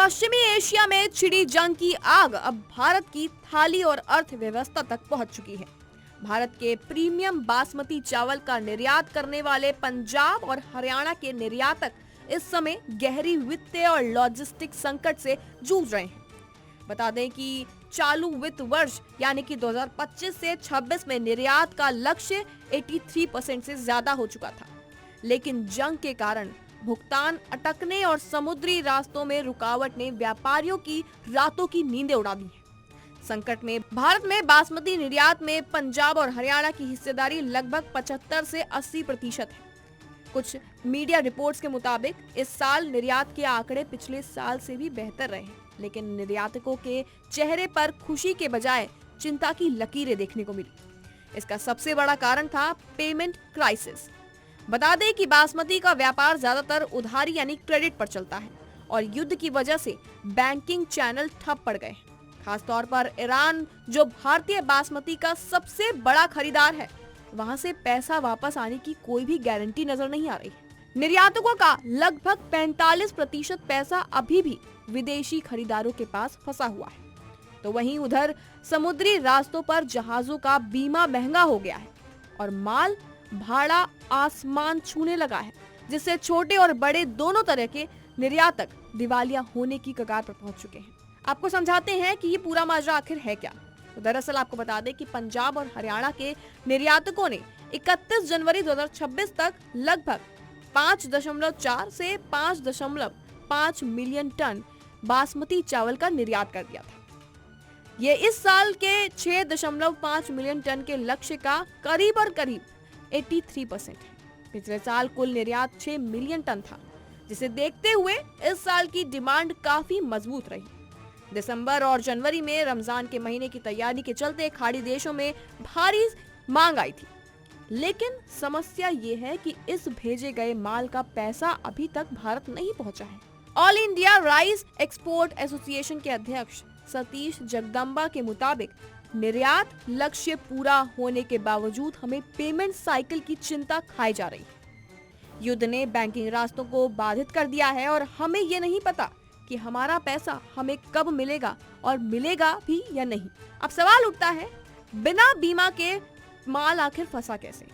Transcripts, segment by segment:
पश्चिमी एशिया में छिड़ी जंग की आग अब भारत की थाली और अर्थव्यवस्था तक पहुंच चुकी है। भारत के प्रीमियम बासमती चावल का निर्यात करने वाले पंजाब और हरियाणा के निर्यातक इस समय गहरी वित्तीय और लॉजिस्टिक संकट से जूझ रहे हैं। बता दें कि चालू वित्त वर्ष यानी कि 2025 से 26 में निर्यात का लक्ष्य 83% से ज्यादा हो चुका था, लेकिन जंग के कारण भुगतान अटकने और समुद्री रास्तों में रुकावट ने व्यापारियों की रातों की नींदें उड़ा दी है। संकट में भारत में बासमती निर्यात में पंजाब और हरियाणा की हिस्सेदारी लगभग 75 से 80% है। कुछ मीडिया रिपोर्ट्स के मुताबिक इस साल निर्यात के आंकड़े पिछले साल से भी बेहतर रहे, लेकिन निर्यातकों के चेहरे पर खुशी के बजाय चिंता की लकीरें देखने को मिली। इसका सबसे बड़ा कारण था पेमेंट क्राइसिस। बता दें कि बासमती का व्यापार ज्यादातर उधारी यानी क्रेडिट पर चलता है और युद्ध की वजह से बैंकिंग चैनल ठप पड़ गए। खासतौर पर ईरान, जो भारतीय बासमती का सबसे बड़ा खरीदार है, वहां से पैसा वापस आने की कोई भी गारंटी नजर नहीं आ रही। निर्यातकों का लगभग 45% पैसा अभी भी विदेशी खरीदारों के पास फंसा हुआ है। तो वहीं उधर समुद्री रास्तों पर जहाजों का बीमा महंगा हो गया है और माल भाड़ा आसमान छूने लगा है, जिससे छोटे और बड़े दोनों तरह के निर्यातक दिवालिया होने की कगार पर पहुंच चुके हैं। आपको समझाते हैं कि ये पूरा माजरा आखिर है क्या। तो दरअसल आपको बता दें कि पंजाब और हरियाणा के निर्यातकों ने 31 जनवरी 2026 तक लगभग 5.4 से 5.5 मिलियन टन बासमती चावल का निर्यात कर दिया था। ये इस साल के 6.5 मिलियन टन के लक्ष्य का करीब 83% है। पिछले साल कुल निर्यात 6 मिलियन टन था, जिसे देखते हुए इस साल की डिमांड काफी मजबूत रही। दिसंबर और जनवरी में रमजान के महीने की तैयारी के चलते खाड़ी देशों में भारी मांग आई थी, लेकिन समस्या ये है कि इस भेजे गए माल का पैसा अभी तक भारत नहीं पहुंचा है। All India rice export association के अध्यक्ष सतीश जगदम्बा के मुताबिक निर्यात लक्ष्य पूरा होने के बावजूद हमें पेमेंट साइकिल की चिंता खाई जा रही है। युद्ध ने बैंकिंग रास्तों को बाधित कर दिया है और हमें ये नहीं पता कि हमारा पैसा हमें कब मिलेगा और मिलेगा भी या नहीं। अब सवाल उठता है, बिना बीमा के माल आखिर फंसा कैसे?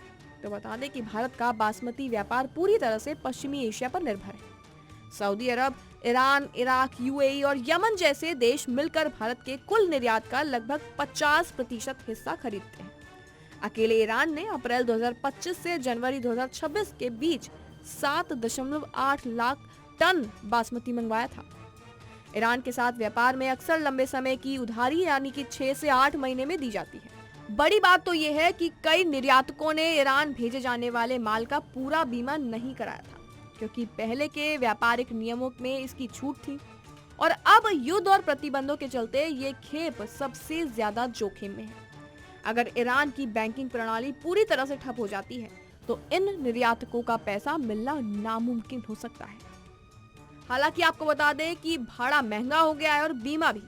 तो बता दें कि भारत का बासमती व्यापार पूरी तरह से पश्चिमी एशिया पर निर्भर है। सऊदी अरब, ईरान, इराक, यूएई और यमन जैसे देश मिलकर भारत के कुल निर्यात का लगभग 50% हिस्सा खरीदते हैं। अकेले ईरान ने अप्रैल 2025 से जनवरी 2026 के बीच 7.8 लाख टन बासमती मंगवाया था। ईरान के साथ व्यापार में अक्सर लंबे समय की उधारी यानी कि 6 से 8 महीने में दी जाती है। बड़ी बात तो यह है कि कई निर्यातकों ने ईरान भेजे जाने वाले माल का पूरा बीमा नहीं कराया था, क्योंकि पहले के व्यापारिक नियमों में इसकी छूट थी और अब युद्ध और प्रतिबंधों के चलते ये खेप सबसे ज्यादा जोखिम में है। अगर ईरान की बैंकिंग प्रणाली पूरी तरह से ठप हो जाती है तो इन निर्यातकों का पैसा मिलना नामुमकिन हो सकता है। हालांकि आपको बता दें कि भाड़ा महंगा हो गया है और बीमा भी।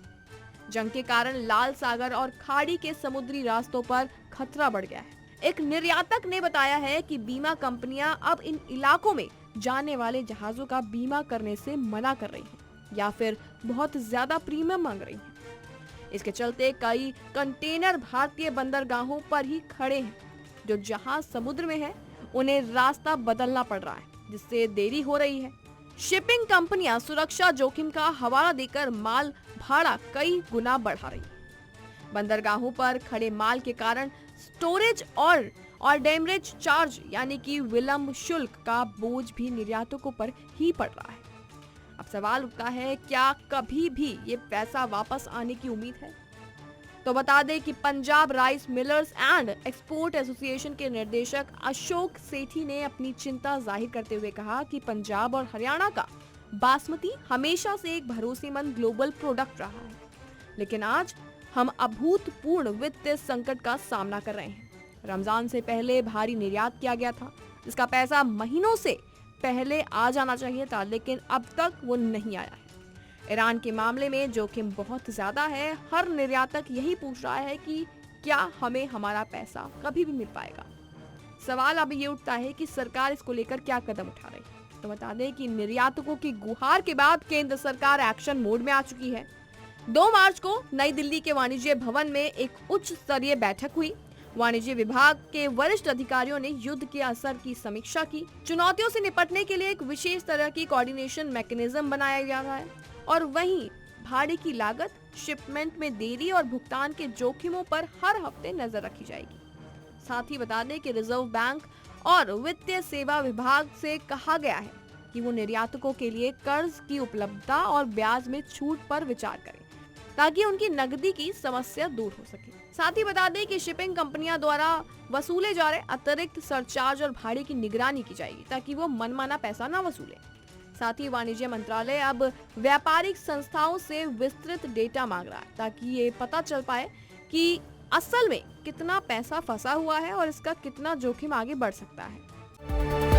जंग के कारण लाल सागर और खाड़ी के समुद्री रास्तों पर खतरा बढ़ गया है। एक निर्यातक ने बताया है कि बीमा कंपनियां अब इन इलाकों में जाने वाले जहाजों का बीमा करने से मना कर रही हैं या फिर बहुत ज्यादा प्रीमियम मांग रही हैं। इसके चलते कई कंटेनर भारतीय बंदरगाहों पर ही खड़े हैं। जो जहाज समुद्र में है उन्हें रास्ता बदलना पड़ रहा है, जिससे देरी हो रही है। शिपिंग कंपनियां सुरक्षा जोखिम का हवाला देकर माल भाड़ा कई गुना बढ़ा रही है। बंदरगाहों पर खड़े माल के कारण स्टोरेज और डेमरेज चार्ज यानी कि विलंब शुल्क का बोझ भी निर्यातकों पर ही पड़ रहा है। अब सवाल उठता है, क्या कभी भी ये पैसा वापस आने की उम्मीद है? तो बता दें कि Punjab rice millers and export association के निर्देशक अशोक सेठी ने अपनी चिंता जाहिर करते हुए कहा कि पंजाब और हरियाणा का बासमती हमेशा से एक भरोसेमंद ग्लोबल प्रोडक्ट रहा है, लेकिन आज हम अभूतपूर्व वित्तीय संकट का सामना कर रहे हैं। रमजान से पहले भारी निर्यात किया गया था, जिसका पैसा महीनों से पहले आ जाना चाहिए था, लेकिन अब तक वो नहीं आया है। ईरान के मामले में जोखिम बहुत ज्यादा है। हर निर्यातक यही पूछ रहा है कि क्या हमें हमारा पैसा कभी भी मिल पाएगा। सवाल अब ये उठता है कि सरकार इसको लेकर क्या कदम उठा रही है। तो बता दें कि निर्यातकों की गुहार के बाद केंद्र सरकार एक्शन मोड में आ चुकी है। 2 मार्च को नई दिल्ली के वाणिज्य भवन में एक उच्च स्तरीय बैठक हुई। वाणिज्य विभाग के वरिष्ठ अधिकारियों ने युद्ध के असर की समीक्षा की। चुनौतियों से निपटने के लिए एक विशेष तरह की कोऑर्डिनेशन मैकेनिज्म बनाया गया है और वहीं भाड़े की लागत, शिपमेंट में देरी और भुगतान के जोखिमों पर हर हफ्ते नजर रखी जाएगी। साथ ही बता दें कि रिजर्व बैंक और वित्तीय सेवा विभाग से कहा गया है कि वो निर्यातकों के लिए कर्ज की उपलब्धता और ब्याज में छूट पर विचार करें ताकि उनकी नकदी की समस्या दूर हो सके। साथ ही बता दें कि शिपिंग कंपनियां द्वारा वसूले जा रहे अतिरिक्त सरचार्ज और भाड़े की निगरानी की जाएगी ताकि वो मनमाना पैसा ना वसूले। साथ ही वाणिज्य मंत्रालय अब व्यापारिक संस्थाओं से विस्तृत डेटा मांग रहा है ताकि ये पता चल पाए कि असल में कितना पैसा फंसा हुआ है और इसका कितना जोखिम आगे बढ़ सकता है।